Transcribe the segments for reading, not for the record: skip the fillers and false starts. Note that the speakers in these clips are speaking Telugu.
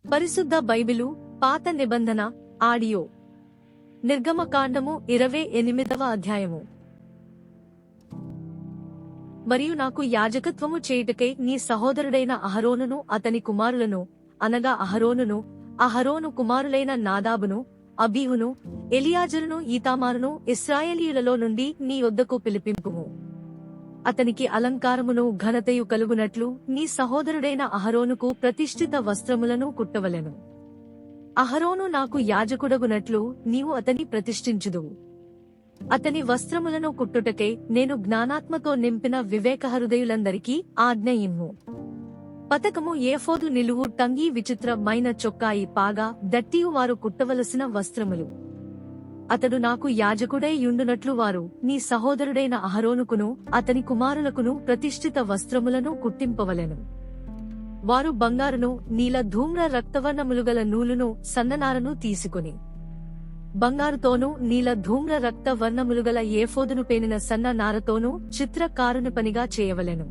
పరిశుద్ధ బైబిలు పాత నిబంధన ఆడియో నిర్గమకాండము 28వ అధ్యాయము. మరియు నాకు యాజకత్వము చేయుటకై నీ సహోదరుడైన అహరోనును అతని కుమారులను అనగా అహరోను కుమారులైన నాదాబును, అబీహును, ఎలియాజరును, ఈతామారును ఇశ్రాయేలీయులలో నుండి నీ యొద్దకు పిలిపింపుము. అతనికి అలంకారమును ఘనతయు కలుగునట్లు నీ సహోదరుడైన అహరోనుకు ప్రతిష్ఠిత వస్త్రములను కుట్టవలెను. అహరోను నాకు యాజకుడగునట్లు నీవు అతని ప్రతిష్ఠించుదువు. అతని వస్త్రములను కుట్టుటకై నేను జ్ఞానాత్మతో నింపిన వివేకహృదయులందరికీ ఆజ్ఞ ఇమ్ము. పతకము, ఏఫోదు, నిలువు టంగీ, విచిత్రమైన చొక్కాయి, పాగా, దట్టియు వారు కుట్టవలసిన వస్త్రములు. అతడు నాకు యాజకుడై యుండునట్లు వారు నీ సహోదరుడైన అహరోనుకును అతని కుమారులకును ప్రతిష్ఠిత వస్త్రములను కుట్టింపవలెను. వారు బంగారును, నీల ధూమ్ర రక్తవర్ణములుగల నూలును, సన్ననారను తీసుకుని బంగారుతోనూ నీల ధూమ్ర రక్త వర్ణములుగల ఏఫోదును పేనిన సన్న నారతోనూ చిత్రకారుని పనిగా చేయవలెను.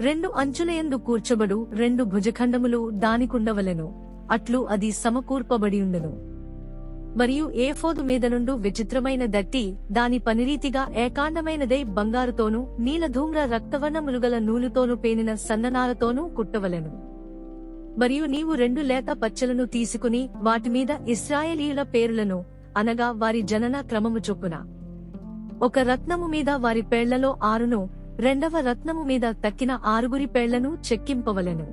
2 అంచులయందు కూర్చబడు 2 భుజఖండములు దానికుండవలెను, అట్లు అది సమకూర్పబడియుండును. మరియు ఏఫోదు మీద నుండు విచిత్రమైన దట్టి దాని పనిరీతిగా ఏకాండమైనదై బంగారుతోనూ నీలధూమ్ర రక్తవర్ణములుగల నూలుతోనూ పేనిన సన్ననారతోనూ కుట్టవలెను. మరియు నీవు 2 లేత పచ్చలను తీసుకుని వాటిమీద ఇశ్రాయేలీయుల పేరులను అనగా వారి జనన క్రమము చొప్పున 1 రత్నము మీద వారి పేళ్లలో 6ను, 2వ రత్నము మీద తక్కిన 6 పేళ్లను చెక్కింపవలెను.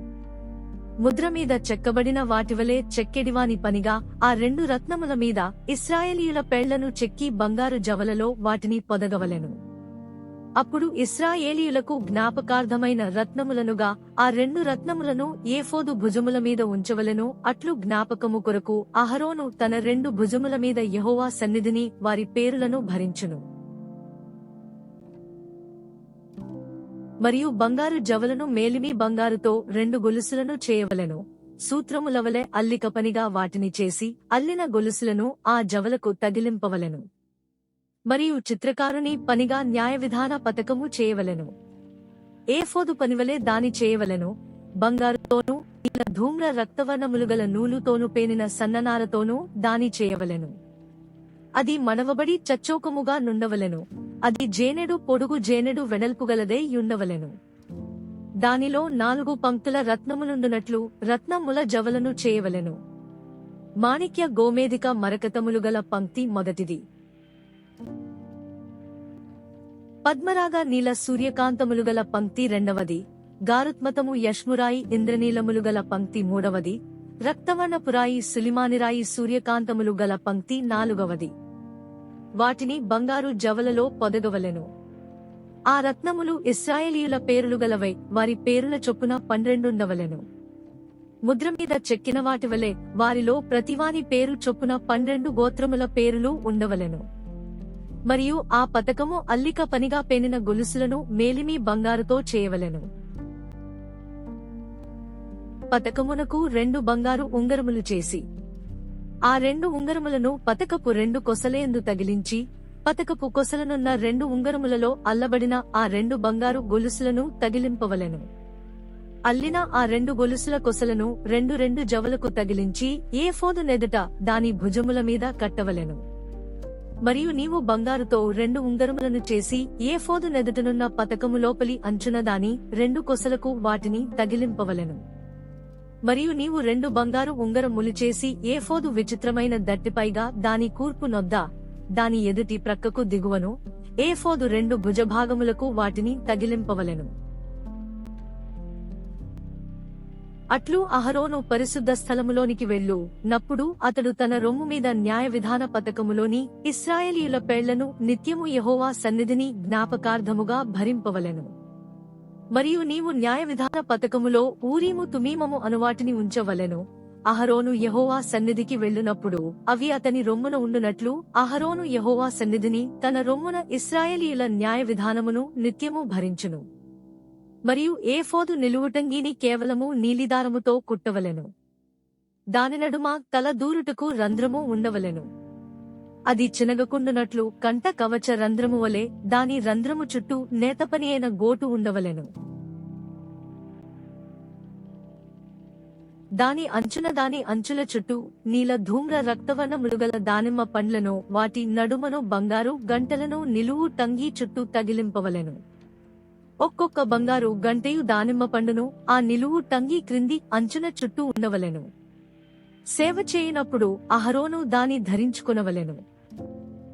ముద్ర మీద చెక్కబడిన వాటివలే చెక్కెడివాని పనిగా ఆ 2 రత్నముల మీద ఇశ్రాయేలీయుల పేళ్లను చెక్కి బంగారు జవలలో వాటిని పొదగవలెను. అప్పుడు ఇశ్రాయేలీయులకు జ్ఞాపకార్థమైన రత్నములనుగా ఆ 2 రత్నములను ఏఫోదు భుజముల మీద ఉంచవలెను. అట్లు జ్ఞాపకము కొరకు అహరోను తన 2 భుజముల మీద యెహోవా సన్నిధిని వారి పేరులను భరించును. మరియు బంగారు జవలను మేలిమి బంగారుతో 2 గొలుసులను చేయవలెను. సూత్రములవలె అల్లిక పనిగా వాటిని చేసి అల్లిన గొలుసులను ఆ జవలకు తగిలింపవలెను. మరియు చిత్రకారుని పనిగా న్యాయవిధాన పతకము చేయవలెను. ఏఫోదు పనివలె దాని చేయవలెను. బంగారుతోనూ నీల ధూమ్ర రక్తవర్ణములుగల నూలుతోనూ పేనిన సన్ననారతోనూ దాని చేయవలెను. అది మడవబడి చచ్చౌకముగా నుండవలెను. అది జేనెడు పొడుగు, జేనెడు వెడల్పుగలదై యుండవలెను. దానిలో 4 పంక్తుల రత్నములుండునట్లు రత్నముల జవలను చేయవలెను. మాణిక్య గోమేధిక మరకతములుగల పంక్తి మొదటిది. పద్మరాగ నీల సూర్యకాంతములుగల పంక్తి రెండవది. గారుత్మతము యష్మురాయి ఇంద్రనీలములుగల పంక్తి మూడవది. రక్తవర్ణపురాయి సులిమానిరాయి సూర్యకాంతములు గల పంక్తి నాలుగవది. వాటిని బంగారు జవలలో పొదగవలెను. ఆ రత్నములు ఇశ్రాయేలీయుల పేరులు గలవై వారి పేరుల చొప్పున 12 ముద్ర మీద చెక్కిన వాటివలే వారిలో ప్రతివాని పేరు చొప్పున 12 గోత్రముల పేరులు ఉండవలెను. మరియు ఆ పతకము అల్లిక పనిగా పేనిన గొలుసులను మేలిమి బంగారుతో చేయవలెను. పతకమునకు 2 బంగారు ఉంగరములు చేసి ఆ 2 ఉంగరములను పతకపు 2 కొసలయందు తగిలించి పతకపు కొసలనున్న 2 ఉంగరములలో అల్లబడిన ఆ 2 బంగారు గొలుసులను తగిలింపవలెను. అల్లిన ఆ 2 గొలుసుల కొసలను 2 జవలకు తగిలించి ఏఫోదు నెదుట దాని భుజముల మీద కట్టవలెను. మరియు నీవు బంగారుతో 2 ఉంగరములను చేసి ఏఫోదు నెదుటనున్న పతకము లోపలి అంచున దాని 2 కొసలకు వాటిని తగిలింపవలెను. మరియు నీవు 2 బంగారు ఉంగరములు చేసి ఏఫోదు విచిత్రమైన దట్టిపైగా దాని కూర్పు నొద్ద దాని ఎదుటి ప్రక్కకు దిగువను ఏఫోదు 2 భుజభాగములకు వాటిని తగిలింపవలెను. అట్లు అహరోను పరిశుద్ధ స్థలములోనికి వెళ్ళు నప్పుడు అతడు తన రొమ్ము మీద న్యాయ విధాన పతకములోని ఇశ్రాయేలీయుల పేళ్లను నిత్యము యెహోవా సన్నిధిని జ్ఞాపకార్థముగా భరింపవలెను. మరియు నీవు న్యాయ విధాన పతకములో ఊరీము, తుమీమము అనువాటిని ఉంచవలెను. అహరోను యెహోవా సన్నిధికి వెళ్ళునప్పుడు అవి అతని రొమ్మున ఉండునట్లు అహరోను యెహోవా సన్నిధిని తన రొమ్మున ఇశ్రాయేలీయుల న్యాయ విధానమును నిత్యము భరించును. మరియు ఏఫోదు నిలువుటంగీని కేవలము నీలిదారముతో కుట్టవలెను. దాని నడుమ తల దూరుటకు రంధ్రము ఉండవలెను. అది చినగకుండునట్లు కంట కవచ రంధ్రము వలె దాని రంధ్రము చుట్టూ నేతపని అయిన గోటు ఉండవలెను. దాని అంచుల చుట్టూ నీల ధూమ్ర రక్తవర్ణములుగల దానిమ్మ పండ్లను వాటి నడుమను బంగారు గంటలను నిలువు టంగీ చుట్టూ తగిలింపవలెను. ఒక్కొక్క బంగారు గంటయు దానిమ్మ పండును ఆ నిలువు టంగీ క్రింది అంచున చుట్టూ ఉండవలెను. సేవ చేయనప్పుడు అహరోను దాని ధరించుకొనవలెను.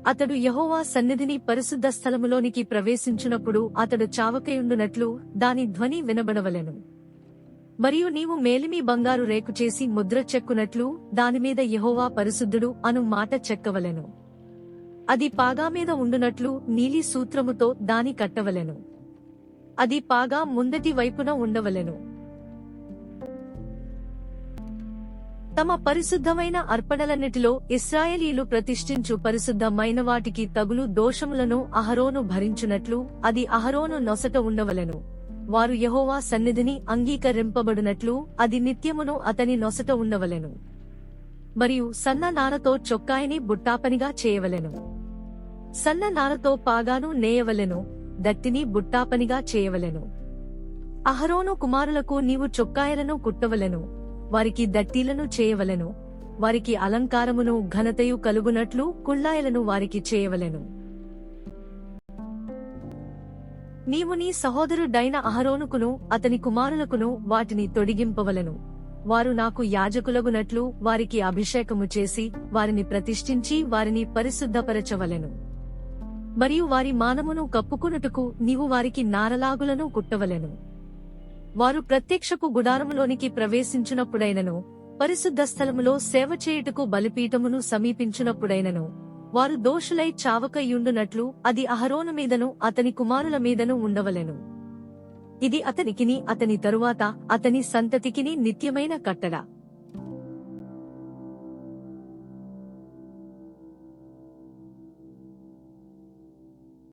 అతడు యెహోవా సన్నిధిని పరిశుద్ధ స్థలములోనికి ప్రవేశించునప్పుడు అతడు చావకయుండునట్లు దాని ధ్వని వినబడవలెను. మరియు నీవు మేలిమి బంగారు రేకు చేసి ముద్ర చెక్కునట్లు దానిమీద యెహోవా పరిశుద్ధుడు అను మాట చెక్కవలెను. అది పాగా మీద ఉండునట్లు నీలి సూత్రముతో దాని కట్టవలెను. అది పాగా ముందటి వైపున ఉండవలెను. తమ పరిశుద్ధమైన అర్పణలన్నిటిలో ఇశ్రాయేలీయులు ప్రతిష్ఠించు పరిశుద్ధమైన వాటికి తగులు దోషములను అహరోను భరించునట్లు అది అహరోను నొసట ఉండవలెను. వారు యెహోవా సన్నిధిని అంగీకరింపబడునట్లు అది నిత్యమును అతని నొసట ఉండవలెను. మరియు సన్న నారతో చొక్కాయిని బుట్టాపనిగా చేయవలెను. సన్న నారతో పాగాను నేయవలెను, దట్టిని బుట్టాపనిగా చేయవలెను. అహరోను కుమారులకు నీవు చొక్కాయలను కుట్టవలెను, వారికి దట్టీలను చేయవలెను, వారికి అలంకారమును ఘనతయు కలుగునట్లు కుళ్ళాయలను వారికి చేయవలెను. నీవు నీ సహోదరుడైన అహరోనుకును అతని కుమారులకును వాటిని తొడిగింపవలెను. వారు నాకు యాజకులగునట్లు వారికి అభిషేకము చేసి వారిని ప్రతిష్ఠించి వారిని పరిశుద్ధపరచవలెను. మరియు వారి మానమును కప్పుకొనుటకు నీవు వారికి నారలాగులను కుట్టవలెను. వారు ప్రత్యక్షపు గుడారములోనికి ప్రవేశించునప్పుడైనను పరిశుద్ధ స్థలములో సేవ చేయుటకు బలిపీఠమును సమీపించునప్పుడైనను వారు దోషులై చావకయుండునట్లు అది అహరోను మీదను అతని కుమారుల మీదను ఉండవలెను. ఇది అతనికిని అతని తరువాత అతని సంతతికిని నిత్యమైన కట్టడ.